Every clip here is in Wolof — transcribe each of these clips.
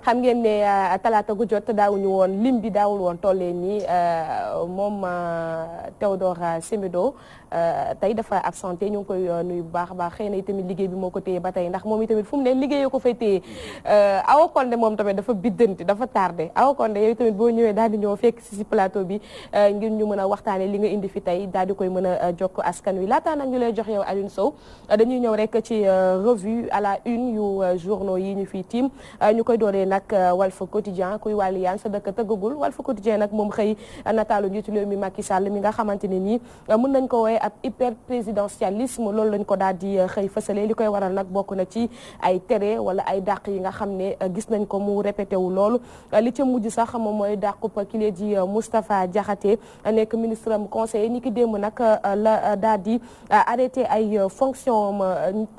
xam ngeen ne talaata gu jot daawuñu woon lim bi daawul woon tollee nii moom Théodore Semedo tey dafa absenté ñu ngi koy nuyu bu baax a baax xëy na itamit liggéey bi moo ko téye ba tey ndax moom itamit fu mu ne liggéeyoo ko fay téye Awa Condé moom tamit dafa biddanti dafa tardé Awa Condé yow tamit boo ñëwee daal di ñëw fekk si plateau bi ngir ñu mën a waxtaanee li nga indi fi tey daal di koy mën a jokk askan wi laataa nag ñu lay jox yow Alioune Sow dañuy ñëw rek ci revue à la une yu journaux yi ñu fi tiim ñu koy dooree nag Walf Quotidien kuy wàllu yaan sa dëkk tëggagul Walf Quotidien nag moom xëy nataalu njiitu réew mi Macky Sall mi nga xamante ne nii mën nañ ko woowee ab hyper présidentialisme loolu lañ ko daal di xëy fësale li koy waral nag bokk na ci ay tere wala ay dàq yi nga xam ne gis nañ ko mu répété wu loolu li ca mujj sax moom mooy dàqub ki di Moustapha Diakhaté nekk ministre am conseiller ni ki démb nag la daal di arrêté ay fonction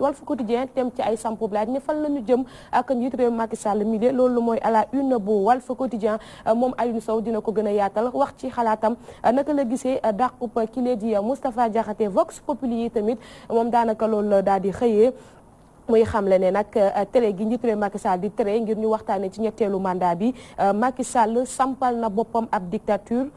Walf Quotidien tem ci ay sampub laaj ne fan la ñu jëm ak njiitu réew Macky Sall mi de loolu mooy à la une bu Walf Quotidien moom Alioune Sow dina ko gën a yaatal wax ci xalaatam naka la gisee dàqub ki di Moustapha Diakhaté Vox Populi yi tamit moom daanaka loolu la daal di xëyee muy xamle ne nag tere gi njiitu réew Macky Sall di tere ngir ñu waxtaanee ci ñetteelu mandat bi Macky Sall sampal na boppam ab dictature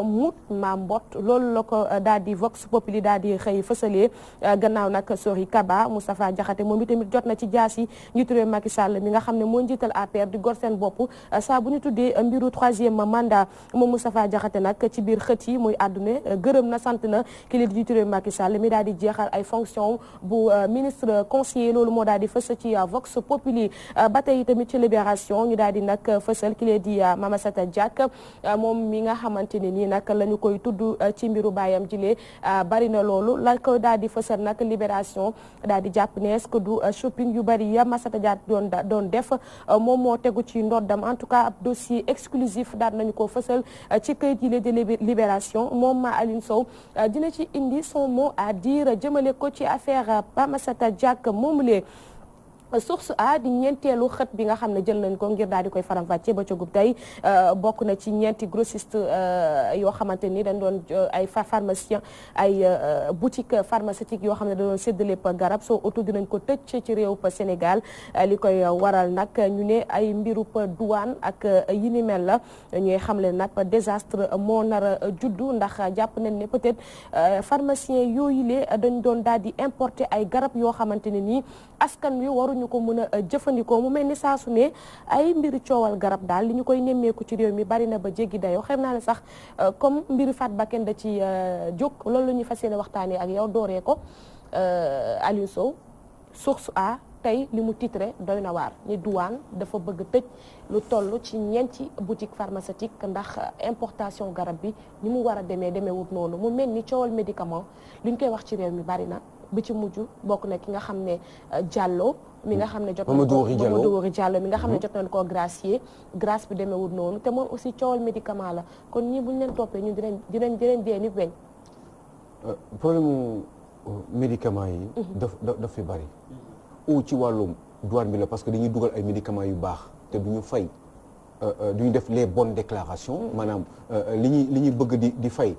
mut ma mbot loolu la ko daal di Vox Populi daal di xëy fësalee gannaaw nag Sori Kaba Moustapha Diakhaté moom itamit jot na ci jaasi njiitu réew Macky Sall mi nga xam ne moo njiital APR di gor seen bopp saa bu ñu tuddee mbiru troisième mandat moom Moustapha Diakhaté nag ci biir xët yi muy àdduna gërëm na sant na ki li di njiitu réew Macky Sall mi daal di jeexal ay fonction bu ministre conseiller loolu moo daal di fësal ci Vox Populi ba tey tamit ci Libération ñu daal di nag fësal ki lee di Mamasata Diack moom mi nga xamante ne nii nag la ñu koy tudd ci mbiru baayam jilee bari na loolu la ko daal di fësal nag Libération daal di jàpp ne est-ce que du shopping yu bari ya Mamasata Diack doon def moom moo tegu ci ndoddam en tout cas ab dossier exclusif daal nañu ko fësal ci këyit yi lee di Libération moom Alioune Sow dina ci indi son mot à dire jëmale ko ci affaire Mamasata Diack moom lee source a di ñeenteelu xët bi nga xam ne jël nañ ko ngir daal di koy faram-fàccee ba cagub tey bokk na ci ñeenti grossiste yoo xamante ni dañ doon ay pharmacien ay boutique pharmaceutique yoo xam ne da doon séddale garab soo oto dinañ ko tëj ci réew Sénégal li koy waral nag ñu ne ay mbirub douane ak yi ni mel la ñuy xamle nag désastre moo nar a juddu ndax jàpp nañ ne peut-être pharmacien yooyu lee dañ doon daal di importer ay garab yoo xamante ne nii askan wi waruñu ko mën a jëfandikoo mu mel ni saa su ne ay mbiri coowal garab daal li ñu koy nemmeeku ci réew mi bari na ba jéggi dayoo xam naa ne sax comme mbiri faat bakken da ci jóg loolu la ñuy fas yéene waxtaanee ak yow dooree ko Aliou Sow source a tey li mu titré doy na waar ni douane dafa bëgg tëj lu toll ci ñeenti boutique pharmaceutique ndax importation garab bi ni mu war a demeewut noonu mu mel ni coowal médicament li ñu koy wax ci réew mi bari na bi ci mujj bokk na ki nga xam ne Diallo mi nga xam ne jot nañ ko Mamadou Wuri Diallo mi nga xam ne jot nañ koo gracier grâce bi demeewul noonu te moom aussi coowal médicament la kon ñii buñ leen toppee ñun dinañ dee ni weñ problème médicament yi daf fi bari ou ci wàllum douane bi la parce que dañuy dugal ay médicaments yu baax te duñu fay duñu def les bonnes déclarations maanaam li ñuy bëgg di fay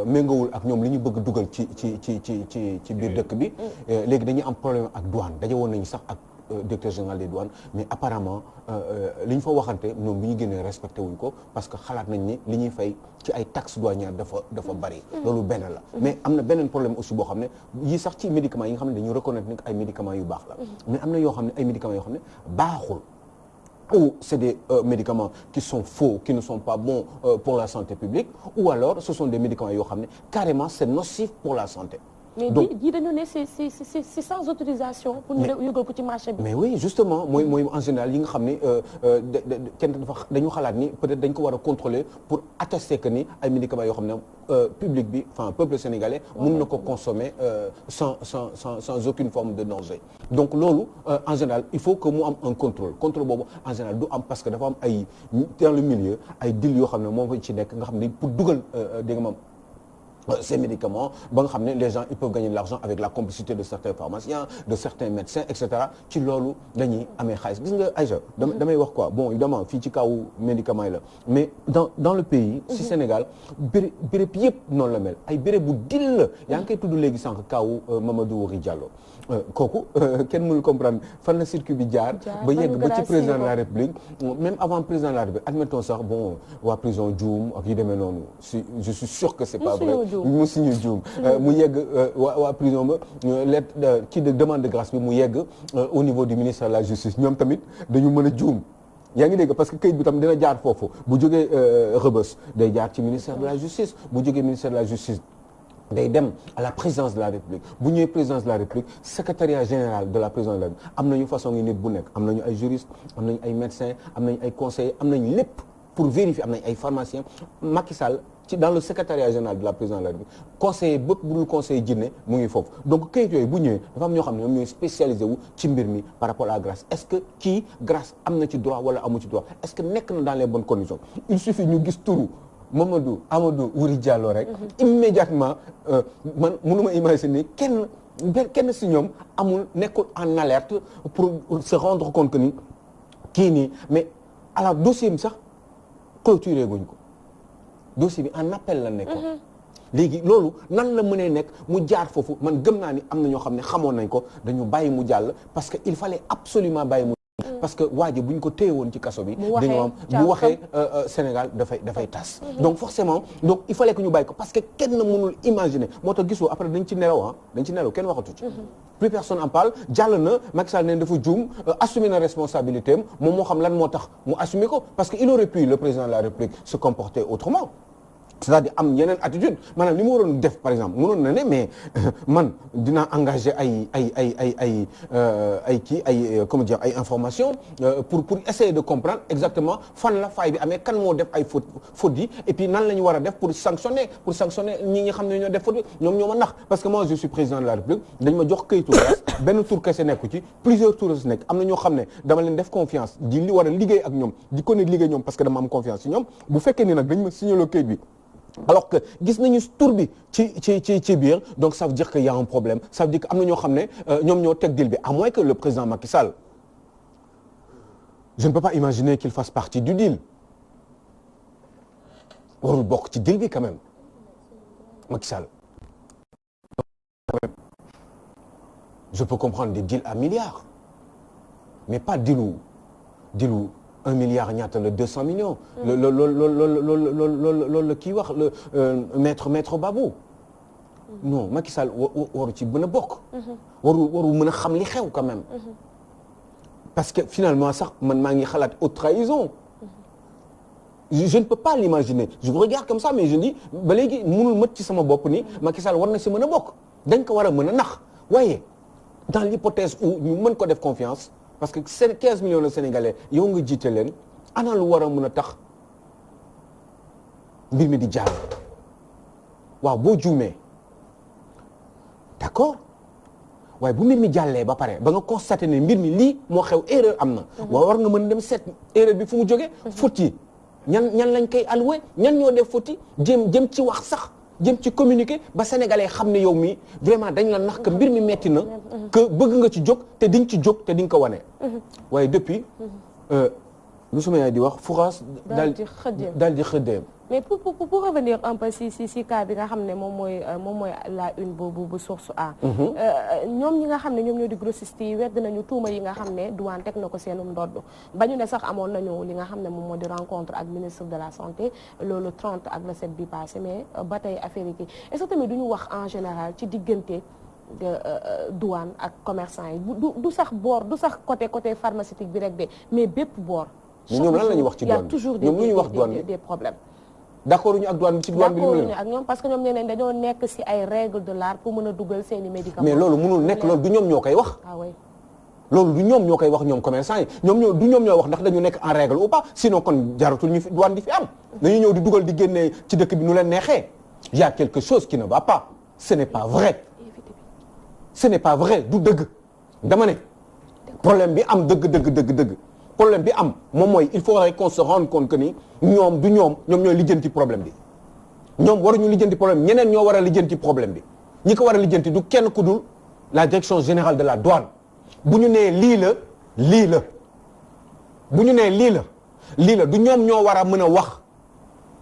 méngawul ak ñoom li ñu bëgg dugal ci biir dëkk bi léegi dañuy am problème ak douane daje woon nañu sax ak directeur général des douanes mais apparemment li ñu fa waxante ñoom bi ñu génnee respecté wuñ ko parce que xalaat nañ ni li ñuy fay ci ay taxes douanières dafa bari loolu benn la mais am na beneen problème aussi boo xam ne yii sax ci médicaments yi nga xam ne dañu reconnaître ni ay médicaments yu baax la mais am na yoo xam ne ay médicaments yoo xam ne baaxul ou c'est des médicaments qui sont faux, qui ne sont pas bons pour la santé publique, ou alors ce sont des médicaments yoo xam ne carrément c'est nocif pour la santé. mais bii dañu ne c'est sans autorisation. pour ñu yëgal ko ci marché bi. mais oui justement mooy en général yi nga xam ne kenn dañu xalaat ni peut-être dañ ko war a contrôler pour attester que ni ay médicaments yoo xam ne public bi enfin peuple sénégalais mun na ko consommer sans aucune forme de danger. donc loolu en général il faut que mu am un contrôle boobu en général du am parce que dafa am ay dans le milieu ay deal yoo xam ne moom ci nekk nga xam ne pour dugal dégg nga ces médicaments ba nga xam ne les gens ils peuvent gagner de l'argent avec la complicité de certains pharmaciens de certains médecins et cetera ci loolu dañuy amee xaalis gis nga Aïcha damay wax quoi bon évidemment fii ci kaw médicaments yi la mais dans le pays si Sénégal béréb yëpp noonu la mel ay béréb bu dil la yaa ngi koy tudd léegi sànq kaw Mamadou Wuri Diallo kooku kenn mënul comprendre fan la circuit bi jaar ba yegg ba ci président de la République même avant président de la République admettons sax bon waa prison Dioum ak yu demee noonu si je suis sûr que c'est pas vrai musuñu juum mu yegg waa prison ba lettre kii de demande de grâce bi mu yegg au niveau du ministère de la justice ñoom tamit dañu mën a juum yaa ngi dégg parce que kayit bi tam dina jaar foofu bu jógee Rebeuss day jaar ci ministère de la justice bu jógee ministère de la justice day dem à la présidence de la République bu ñëwee présidence de la République secrétariat général de la présidence de la République am nañu façon ngi nit bu nekk am nañu ay juristes am nañu ay médecins am nañu ay conseillers am nañu lépp pour vérifier am nañu ay pharmaciens Macky Sall dans le secrétariat général de la présidence de la République conseiller bépp bu dul conseiller jinne mu ngi foofu donc kayit yooyu bu ñëwee dafa am ñoo xam ne ñoom ñooy spécialisé wu ci mbir mi par rapport à grâce est-ce que kii grâce am na ci droit wala amu ci droit est-ce que nekk na dans les bonnes conditions il suffit ñu gis turu Amadou Wuri Diallo rek immédiatement man mënuma imaginer kenn si ñoom nekkul en alerte pour se rendre compte que ni kii nii mais alors dossier bi sax clôturé guñ ko dossier bi en appel la nekkoon léegi loolu nan la mënee nekk mu jaar foofu man gëm naa ni am na ñoo xam ne xamoon nañ ko dañu bàyyi mu jàll parce que il fallait absolument bàyyi mu parce que waa ji bu ñu ko téye woon ci kaso bi dañoo am bu waxee Sénégal dafay tas donc forcément donc il fallait que ñu bàyyi ko parce que kenn mënul imaginer moo tax gisoo après dañ ci nelaw kenn waxatu ci plus personne en parle jàll na Macky Sall neen dafa juum assumer na responsabilité am moom moo xam lan moo tax mu assumer ko parce que il aurait pu le président de la République se comporter autrement c'est-à-dire am yeneen attitude maanaam li mu waroon def par exemple mënoon na ne mais man dinaa engager comment dire ay informations pour essayer de comprendre exactement fan la faille bi amee kan moo def ay fautes yi et puis nan la ñu war a def pour sanctionner ñi nga xam ne ñoo def faute bi ñoom ñoo ma nax parce que moi je suis président de la République dañ ma jox këyitu grâce benn tur kese nekku ci plusieurs tours si nekk am na ñoo xam ne dama leen def confiance di li war a liggéey ak ñoom di ko ne liggéey ñoom parce que dama am confiance ci ñoom bu fekkee ni nag dañ ma signalé këyit bi alors que gis nañu tur bi ci biir donc ça veut dire que y a un problème ça veut dire que am na ñoo xam ne ñoom ñoo teg deal bi à moins que le président Macky Sall je ne peux pas imaginer qu'il fasse partie du deal warul bokk ci deal bi quand même Macky Sall je peux comprendre des deals à milliards mais pas dealu 1 milliard ñaata la 200 millions. loolu kii wax le maître Babou. non Macky Sall waru ci mën a bokk. waru mën a xam li xew quand même. parce que finalement sax man maa ngi xalaat haute trahison. je ne peux pas l'imaginer je vous regarde comme ça mais je dis ba léegi mënul mët ci sama bopp ni Macky Sall war na si mën a bokk dañ ko war a mën a nax waaye dans l'hypothèse où ñu mën ko def confiance. parce que 15 millions de Sénégalais yow nga jiite leen ana lu war a mën a tax mbir mi di jàll waaw boo juumee d'accord waaye bu mbir mi jàllee ba pare ba nga constaté ne mbir mi lii moo xew erreur am na. waaw war nga mën a dem seet erreur bi fu mu jógee. faute yi ñan lañ koy alloué ñan ñoo def faute yi jëm ci wax sax. jëm ci communiquer ba sénégalais xam ne yow mi vraiment dañ la nax que mbir mi metti na que bëgg nga ci jóg te di nga ci jóg te di nga ko wane waaye depuis lu suma yaay di wax fouraas daal di xëddeem mais pour revenir un peu si cas bi nga xam ne moom mooy la une bu source A ñoom ñi nga xam ne ñoom ñoo di grossiste yi wedd nañu tuuma yi nga xam ne douane teg na ko seenum ndodd ba ñu ne sax amoon nañu li nga xam ne moom moo di rencontre ak ministre de la santé loolu 30 ak le 7 bi passé mais ba tey affaire yi est-ce que tamit duñu wax en général ci diggante douane ak commerçant yi du sax boor du sax côté pharmaceutique bi rek de mais bépp boor ñoom lan la ñuy wax ci douane y a toujours des problèmes d'accord ñu ak douane bi ci douane bi d'accord ñu ak ñoom parce que ñoom ñeneen dañoo nekk ci ay règles de l'art pour mën a dugal seeni médicaments. mais loolu mënul nekk loolu du ñoom ñoo koy wax. ah oui loolu du ñoom ñoo koy wax ñoom commerçant yi du ñoom ñoo wax ndax dañu nekk en règle ou pas sinon kon jaratul ñu fi douane di fi am. dañuy ñëw di dugal di génne ci dëkk bi nu leen neexee. y a quelque chose qui ne va pas. ce n'est pas vrai. du dëgg. dama ne problème bi am dëgg. problème bi am moom mooy il faudrait qu'on se rende compte que ni ñoom ñooy lijjanti problème bi ñoom waruñu lijjanti problème ñeneen ñoo war a lijjanti problème bi ñi ko war a lijjanti du kenn ku dul la direction générale de la douane bu ñu nee lii la bu ñu nee lii la du ñoom ñoo war a mën a wax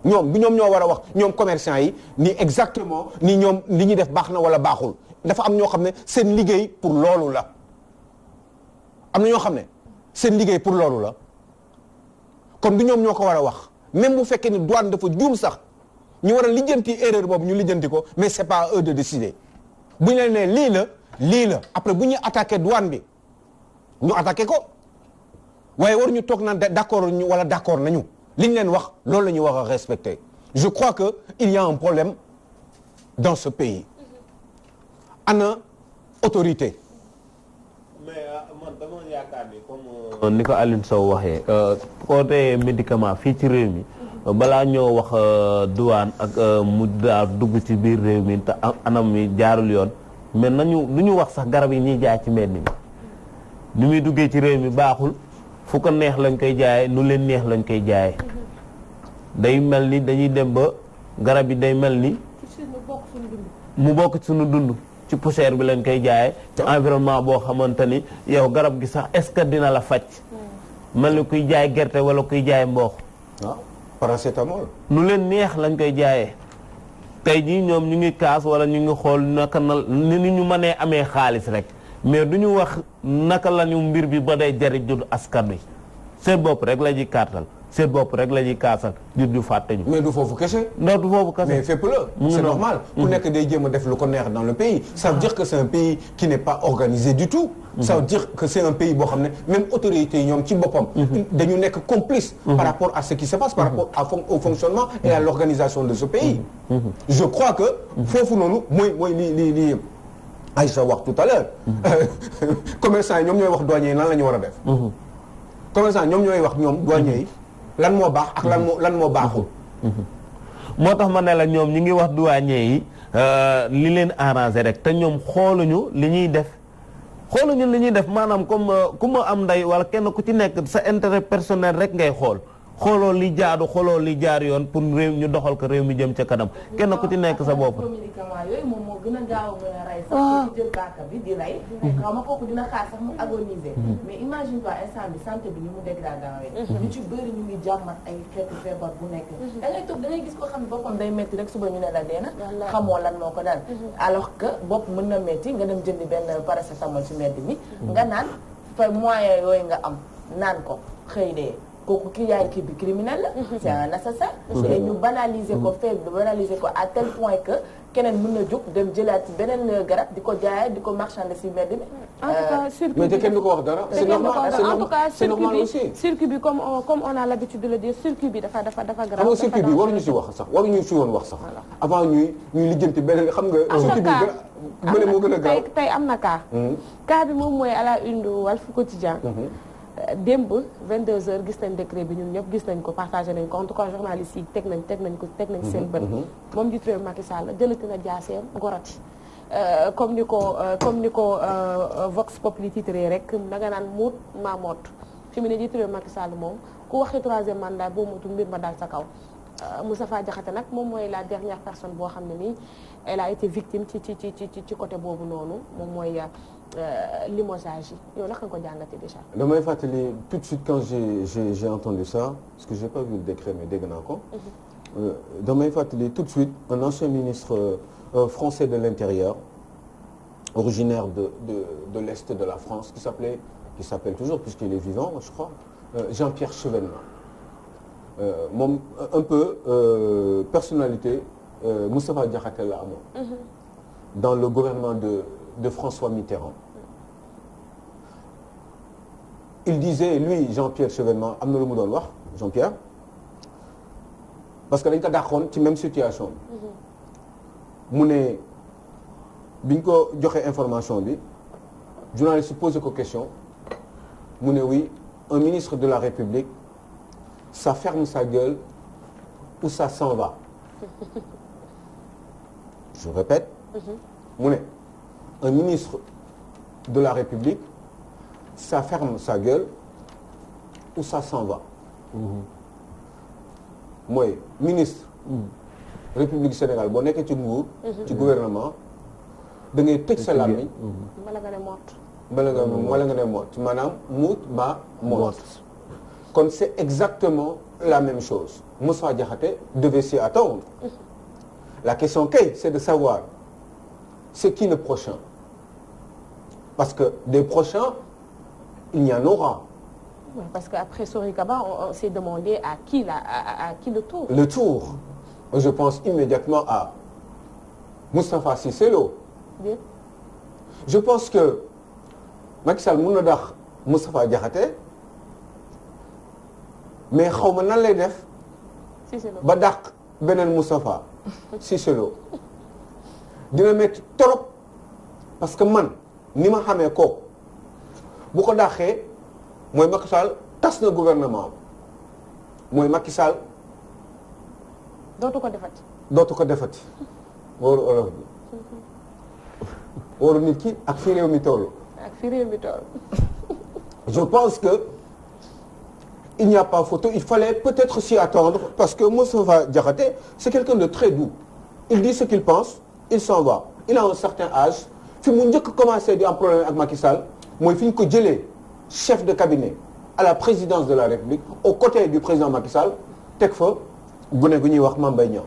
du ñoom ñoo war a wax ñoom commerçant yi ni exactement ni ñoom li ñuy def baax na wala baaxul dafa am ñoo xam ne seen liggéey pour loolu la am na ñoo xam ne seen liggéey pour loolu la kon du ñoom ñoo ko war a wax même bu fekkee ni douane dafa juum sax ñu war a lijjanti erreur boobu ñu lijjanti ko mais c'est pas à eux de décider bu ñu leen nee lii la après bu ñuy attaqué douane bi ñu attaqué ko waaye waruñu toog naan d'accord ñu wala d'accord nañu li ñu leen wax loolu la ñu war a respecter je crois que il y a un problème dans ce pays ana autorité. mais man dama yaakaar ni comme ni ko Alioune Sow waxee côté médicament fii ci réew mi balaa ñoo wax douane ak mu daa dugg ci biir réew mi te anam mi jaarul yoon mais nañu lu ñu wax sax garab yi ñuy jaay ci mbedd mi ni muy duggee ci réew mi baaxul fu ko neex lañ koy jaayee nu leen neex lañ koy jaayee day mel ni dañuy dem ba garab yi day mel ni mu bokk ci suñu dund ci poussière bi lañ koy jaayee ci environnement boo xamante ni yow garab gi sax est-ce que dina la faj mel ni kuy jaay gerte wala kuy jaay mboox paracétamol nu leen neex lañ koy jaayee tey jii ñoom ñu ngi kaas wala ñu ngi xool naka ni ñu mënee amee xaalis rek mais du ñu wax naka la ñu mbir bi ba day jariñ askan wi seen bopp rek la ñuy kàttal seen bopp rek la ñuy kaasal jur ju fàtte ñu. mais du foofu kese. non du foofu kese mais fépp la. c'est normal ku nekk day jéem a def lu ko neex dans le pays. ça veut dire que c'est un pays qui n'est pas organisé du tout. ça veut dire que c'est un pays boo xam ne même autorités yi ñoom ci boppam. dañu nekk complice. par rapport à ce qui se passe par rapport au fonctionnement et à l'organisation de ce pays. je crois que foofu noonu mooy li Aïcha wax tout à l'heure commerçant yi ñoom ñooy wax douanier yi lan la ñu war a def. commerçant yi ñoom ñooy wax ñoom douanier yi lan moo baax ak lan moo baaxul. moo tax ma ne la ñoom ñi ngi wax douanier yi li leen arrangé rek te ñoom xooluñu li ñuy def maanaam comme ku ma am ndey wala kenn ku ci nekk sa intérêt personnel rek ngay xooloo li jaadu xooloo li jaar yoon pour réew ñu doxal ko réew mi jëm ca kanam kenn ku ci nekk sa bopp. médicament yooyu moom moo gën a gaaw a mën a rey sax ci jël paaka bi di rey xaw ma kooku dina xaar sax mu agoniser mais imagine toi instant bi santé bi ni mu dégradé ñu ci bëri ñu ngi jàmmat ay xeetu feebar bu nekk da ngay toog da ngay gis koo xam ne boppam day metti rek suba ñu ne la dee na xamoo lan moo ko dal alors que bopp mën na metti nga dem jëndi benn paracétamol ci mbedd mi nga naan fa moyen yooyu nga am naan ko xëy dee kooku ki yaay kii bi criminel la c'est un assassin et ñu banaliser ko faible banaliser ko à tel point que keneen mën na jóg dem jëlaat ci beneen garab di ko jaayee di ko marchander ci mbedd mi en tout cas circuit mais te kenn du ko wax dara c'est normal en tout cas circuit bi comme on a l'habitude de le dire circuit bi dafa grave xam nga circuit bi waruñu ci wax sax waruñu ci woon wax sax avant ñuy lijjanti beneen xam nga circuit bi bële moo gën a gaaw tey am na cas bi moom mooy à la une de Walf Quotidien démb 22h gis nañ décret bi ñun ñëpp gis nañ ko partagé nañ ko en tout cas journalistes yi teg nañ seen bët moom jiitu réew Macky Sall jëlati na jaaseem gorati comme ni ko Vox Populi titré rek da nga naan muut maa moot fi mu ne jiitu réew Macky Sall moom ku waxee troisième mandat boo mutul mbir ma dal sa kaw Moustapha Diakhaté nag moom mooy la dernière personne boo xam ne nii elle a été victime ci côté boobu noonu moom mooy limogeage yi yow naka nga ko jàngatee déjà. damay fàttali tout de suite quand j'ai entendu ça parce que j'ai pas vu le décret mais dégg naa ko. damay fàttali tout de suite un ancien ministre français de l'intérieur originaire de l'est de la France qui s'appelle toujours puisqu'il est vivant je crois Jean-Pierre Chevènement moom un peu personnalité Moustapha Diakhaté la amoon. dans le gouvernement de François Mitterrand. Il disait lui Jean-Pierre Chevènement am na lu mu doon wax Jean-Pierre parce que dañ ko dàqoon ci même situation bi mu ne biñ ko joxe information bi journaliste posé ko question mu ne oui un ministre de la République ça ferme sa gueule ou ça s'en va je répète mu ne un ministre de la République ça ferme sa gueule ou ça s'en va mooy ministre République du Sénégal boo nekkee ci nguur. ci gouvernement da ngay tëj sa làmmiñ. mbala nga ne mott. mbala nga ne mott maanaam muut ba mott. kon c'est exactement la même chose Moustapha Diakhaté devait s'y attendre. La question kay c'est de savoir c'est qui le prochain parce que des prochains il y en aura. Oui, parce qu'après Sory Kaba on s'est demandé à qui le tour. Le tour je pense immédiatement à Moustapha Cissé Lo. Bien. Je pense que Macky Sall mën na dàq Moustapha Diakhaté mais xaw ma nan lay def. Cissé Lo ba dàq beneen Moustapha Cissé Lo dina métti trop parce que man ni ma xamee kooku bu ko dàqee mooy Macky Sall tas na gouvernement mooy Macky Sall dootu ko defati. dootu ko defati wóoru olof bi wóoru nit ki ak fi réew mi toll. ak fi réew mi toll. Je pense que il n'y a pas photo il fallait peut-être s'y attendre parce que Moustapha Diakhaté c'est quelqu'un de très doux il dit ce qu'il pense il s'en va il a un certain âge fi mu njëkk commencé di am problème ak Macky Sall mooy fi ñu ko jëlee chef de cabinet à la présidence de la République aux côtés du président Macky Sall teg fa gune gu ñuy wax Mame Mbaye Niang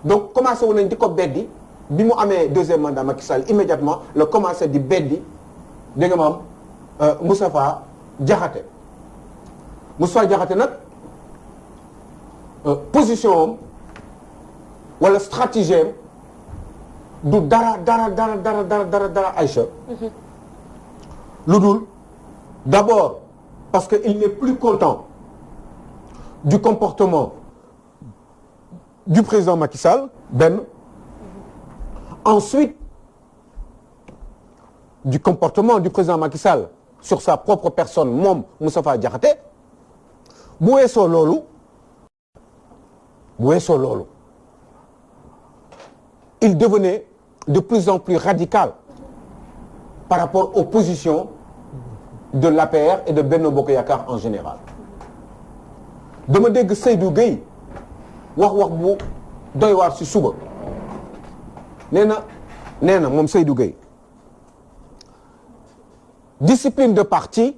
donc commencé woon nañ di ko beddi bi mu amee deuxième mandat Macky Sall immédiatement la commencé di beddi dégg nga maam Moustapha Diakhaté Moustapha Diakhaté nag position am wala stratégie am du dara Aïcha lu dul d'abord parce que il n'est plus content du comportement du président Macky Sall benn ensuite du comportement du président Macky Sall sur sa propre personne moom Moustapha Diakhaté bu weesoo loolu il devenait de plus en plus radical par rapport aux positions de l'APR et de Benno Bokk Yakaar en général dama dégg Seydou Gueye wax bu doy waar ci suba nee na moom Seydou Gueye discipline de parti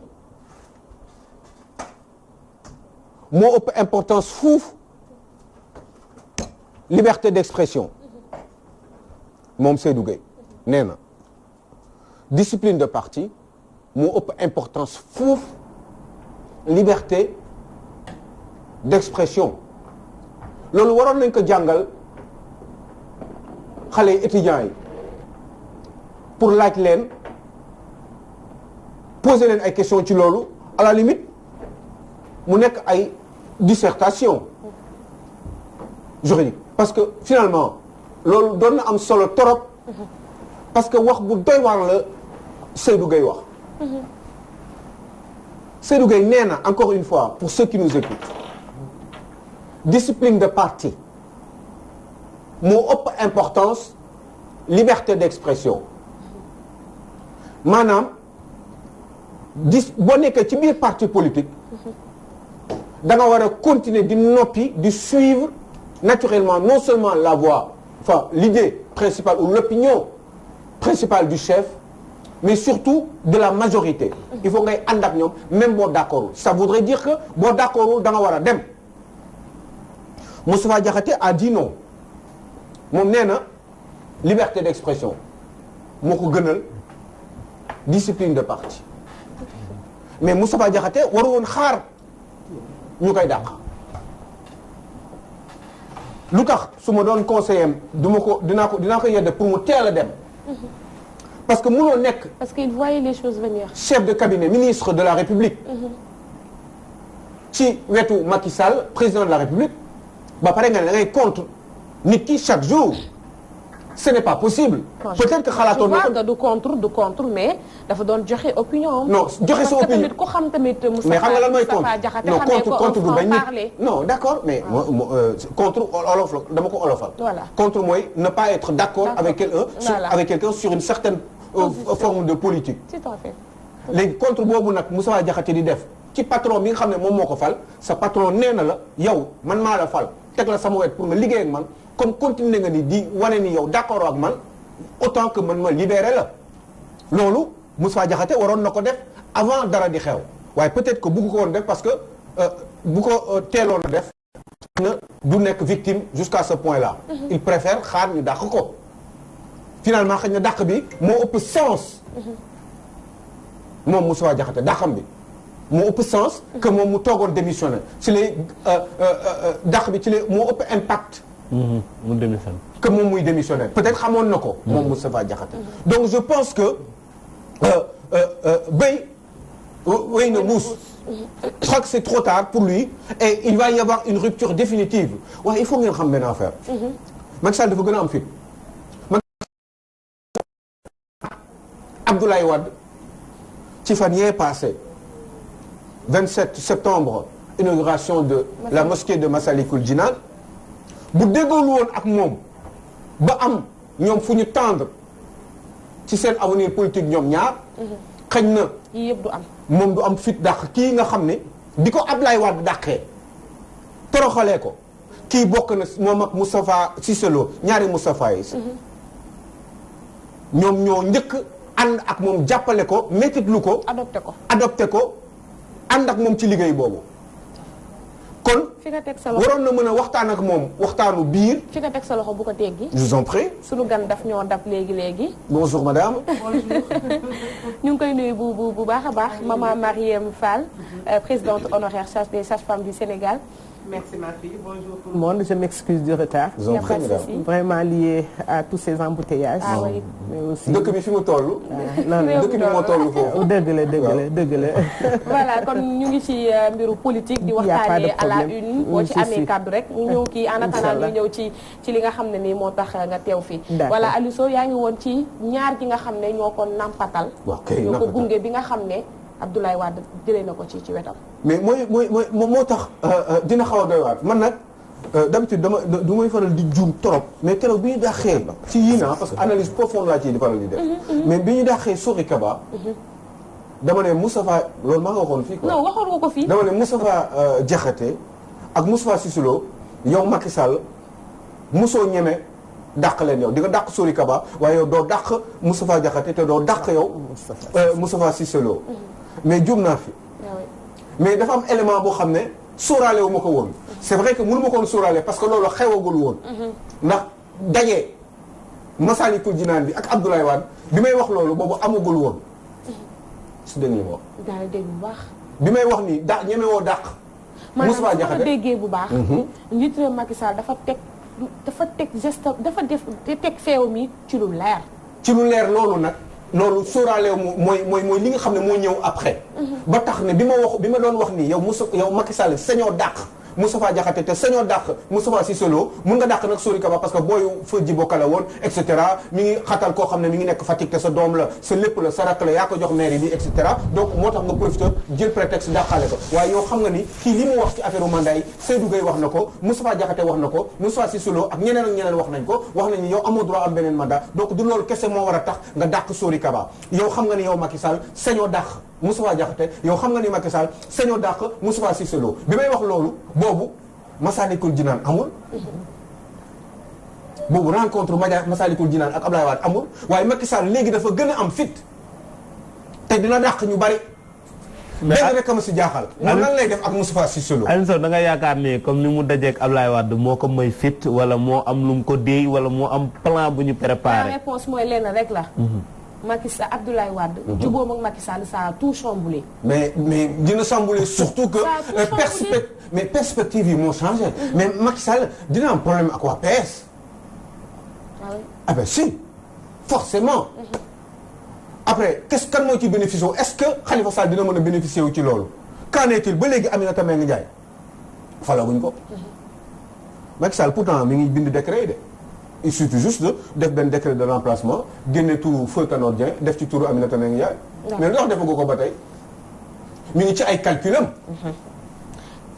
moo ëpp importance fuuf liberté d'expression moom Seydou Gueye nee na discipline de parti moo ëpp importance fuuf liberté d'expression loolu waroon nañ ko jàngal xale étudiants yi pour laaj leen poser leen ay questions ci loolu à la limite mu nekk ay dissertation juridique parce que finalement loolu doon na am solo torop parce que wax bu doy waar la Seydou Gueye wax Seydou Gueye nee na encore une fois pour ceux qui nous écoutent discipline de parti moo ëpp importance liberté d'expression maanaam boo nekkee ci biir parti politique da nga war a continuer di noppi di suivre naturellement non seulement la voix enfin l'idée principale ou l'opinion principale du chef mais surtout de la majorité il faut ngay ànd ak ñoom même boo d'accordul ça voudrait dire que boo d'accordul da nga war a dem Moustapha Diakhaté a dit non moom nee na liberté d'expression moo ko gënal discipline de parti mais Moustapha Diakhaté waru woon xaar ñu koy dàq lu tax su ma doon conseiller dinaa ko yedde pour mu teel a dem parce que mënoo nekk parce qu'il voyait les choses venir chef de cabinet ministre de la République ci wetu Macky Sall président de la République ba pare nga ne da ngay contre nit ki chaque jour ce n'est pas possible. peut-être que xalaatoon na ko du contre mais dafa doon joxe opinion. non joxe sa opinion parce que tamit ku xam tamit mais xam nga lan mooy contre du bañ nit non d'accord mais contre olof la dama ko olofal. voilà contre mooy ne pas être d'accord avec quelqu'un sur une certaine forme de politique. tout à fait. léegi contre boobu nag Moustapha Diakhaté di def ci patron bi nga xam ne moom moo ko fal sa patron nee na la yow man maa la fal teg la sama wet pour nga liggéey ak man comme continuer nga ni di wane ni yow d'accord ak man autant que man ma libéré la loolu Moustapha Diakhaté waroon na ko def avant dara di xew waaye peut-être que bugg ko woon def parce que bu ko teeloon a def na du nekk victime jusqu'à ce point-là. Il préfère xaar ñu dàq ko finalement xëy na dàq bi moo ëpp sens moom Moustapha Diakhaté dàqam bi moo ëpp sens que moom mu toogoon démissionné ci lay dàq bi ci lay moo ëpp impact mu démissionné que moom muy démissionné peut-être xamoon na ko moom Moustapha Diakhaté donc je pense que béy wéy na muus je crois que c'est trop tard pour lui et il va y avoir une rupture définitive waaye il faut ngeen xam benn affaire Macky Sall dafa gën a am fit Abdoulaye Wade ci fan yee passé 27 septembre inauguration de la mosquée de Massalikul Jinaan bu déggoolu woon ak moom ba am ñoom fu ñu tendre ci seen avenir politique ñoom ñaar xëy na yii yëpp du am moom du am fit dàq kii nga xam ne di ko Abdoulaye Wade dàqee toroxalee ko kii bokk na moom ak Moustapha Cissé Lo ñaari Moustapha yi ñoom ñoo njëkk ànd ak moom jàppale ko métitlu ko adopté ko ànd ak moom ci liggéey boobu kon fi nga teg sa loxo waroon na mën a waxtaan ak moom waxtaanu biir. fi nga teg sa loxo bu ko teggi. je vous en prie. sunu gan daf ñoo dab léegi. bonjour madame. ñu ngi koy nuyu bu baax a baax maman Marième Fall présidente honoraire des sages-femmes du Sénégal. Merci ma fille, bonjour tout le monde, je m'excuse du retard. Vraiment lié à tous ces embouteillages. Ah oui. Mais aussi dëkk bi fi mu toll. non dëkk bi moo toll foofu. dëgg la. Voilà kon ñu ngi ci mbiru politique di waxtaanee à la une boo ci amee kaddu rek ñu ñëw kii en attendant ñu ñëw ci li nga xam ne nii moo tax nga teew fii. Voilà Aliou Sow yaa ngi woon ci ñaar gi nga xam ne ñoo ko nampatal. ñoo ko gunge bi nga xam ne Abdoulaye Wade jëlee na ko ci wetam. mais moo tax dina xaw a doy waar man nag d'habitude du may faral di juum trop mais keroog bi ñu dàqee ci yii naa parce que analyse profonde laa ci di faral di def mais bi ñu dàqee Sori Kaba dama ne Moustapha loolu maa nga waxoon fii quoi non waxoon nga ko fii dama ne Moustapha Diakhaté ak Moustapha Cissé Lo yow Macky Sall mosoo ñeme dàq leen yow di nga dàq Sori Kaba waaye yow doo dàq Moustapha Diakhaté te doo dàq yow Moustapha Cissé Lo mais juum naa fi mais dafa am élément boo xam ne sóoraale wu ma ko woon c'est vrai que mënu ma ko woon sóoraale parce que loolu xewagul woon ndax daje Massalikul Jinaan bi ak Abdoulaye Wade bi may wax loolu boobu amagul woon su dégg li ma wax daal dégg bu baax bi may wax nii ñeme woo dàq Moustapha Diakhaté maanaam déggee bu baax njiit réew Macky Sall dafa teg geste dafa teg feew mi ci lu leer loolu nag loolu sóoraale mooy li nga xam ne moo ñëw après. ba tax ne bi ma doon wax nii yow Macky Sall sañoo dàq Moustapha Diakhaté te sañoo dàq Moustapha Cissé Lo mun nga dàq nag Sori Kaba parce que booyu fa ji bokka la woon et cetera mi ngi xatal koo xam ne mi ngi nekk Fatick te sa doom la sa lépp la sa rakk la yaa ko jox mairie bi et cetera donc moo tax nga profité jël prétexte dàqaale ko waaye yow xam nga ni kii li mu wax ci affaire mandat yi Seydou Gueye wax na ko Moustapha Diakhaté wax na ko Moustapha Cissé Lo ak ñeneen wax nañ ko wax nañ ni yow amoo droit am beneen mandat donc du loolu kese moo war a tax nga dàq Sori Kaba yow xam nga ni yow Macky Sall sañoo dàq Moustapha Diakhaté yow xam nga ni Macky Sall sañoo dàq Moustapha Cissé Lo bi may wax loolu boobu Massalikul Jinaan amul boobu rencontre Massalikul Jinaan ak Abdoulaye Wade amul waaye Macky Sall léegi dafa gën a am fit te dina dàq ñu bari. mais benn rek ma si jaaxal. moom lan lay def ak Moustapha Cissé Lo. Aliou Sow da nga yaakaar ni comme ni mu dajeek Abdoulaye Wade moo ko may fit wala moo am lu mu ko déey wala moo am plan bu ñu préparé. la réponse mooy lenn rek la. Macky Sall Abdoulaye Wade. jubóom ak Macky Sall ça a tout chamboulé. mais dina chamboulé surtout que. perspective yi moo changé. mais Macky Sall dina am problème ak waa PS. ah ben si forcément. après kan moo ci bénéficié wu est-ce que Khalifa Sall dina mën a bénéficier wu ci loolu. qu'en est-il ba léegi Aminata Mbengue Ndiaye falaguñ ko. Macky Sall pourtant mi ngi bind décret yi de. il suffit juste de def benn décret de remplacement génne turu Feu Tanor Dieng def ci turu Aminata Mbengue Ndiaye. mais lu tax defagu ko ba tey mi ngi ci ay calculam.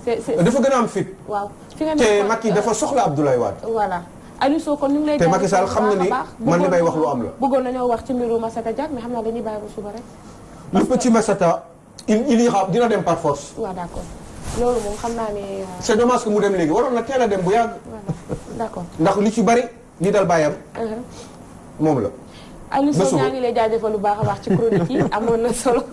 dafa gën a am fit. waaw te Macky dafa soxla Abdoulaye Wade. voilà Aliou Sow kon ñu ngi lay. te Macky Sall xam nga ni man li may wax lu am la. bëggoon nañoo wax ci mbiru Massata Diack mais xam naa dañuy bàyyi ba suba rek. le petit Massata il ira dina dem par force. waaw d'accord. loolu moom xam naa ne. c'est dommage que mu dem léegi waroon na teel a dem bu yàgg. d'accord ndax li ci bari li dal bàyyam. moom la. Aliou Sow ñaa ngi lay jaajëfal lu baax a baax ci chronique yi amoon na solo.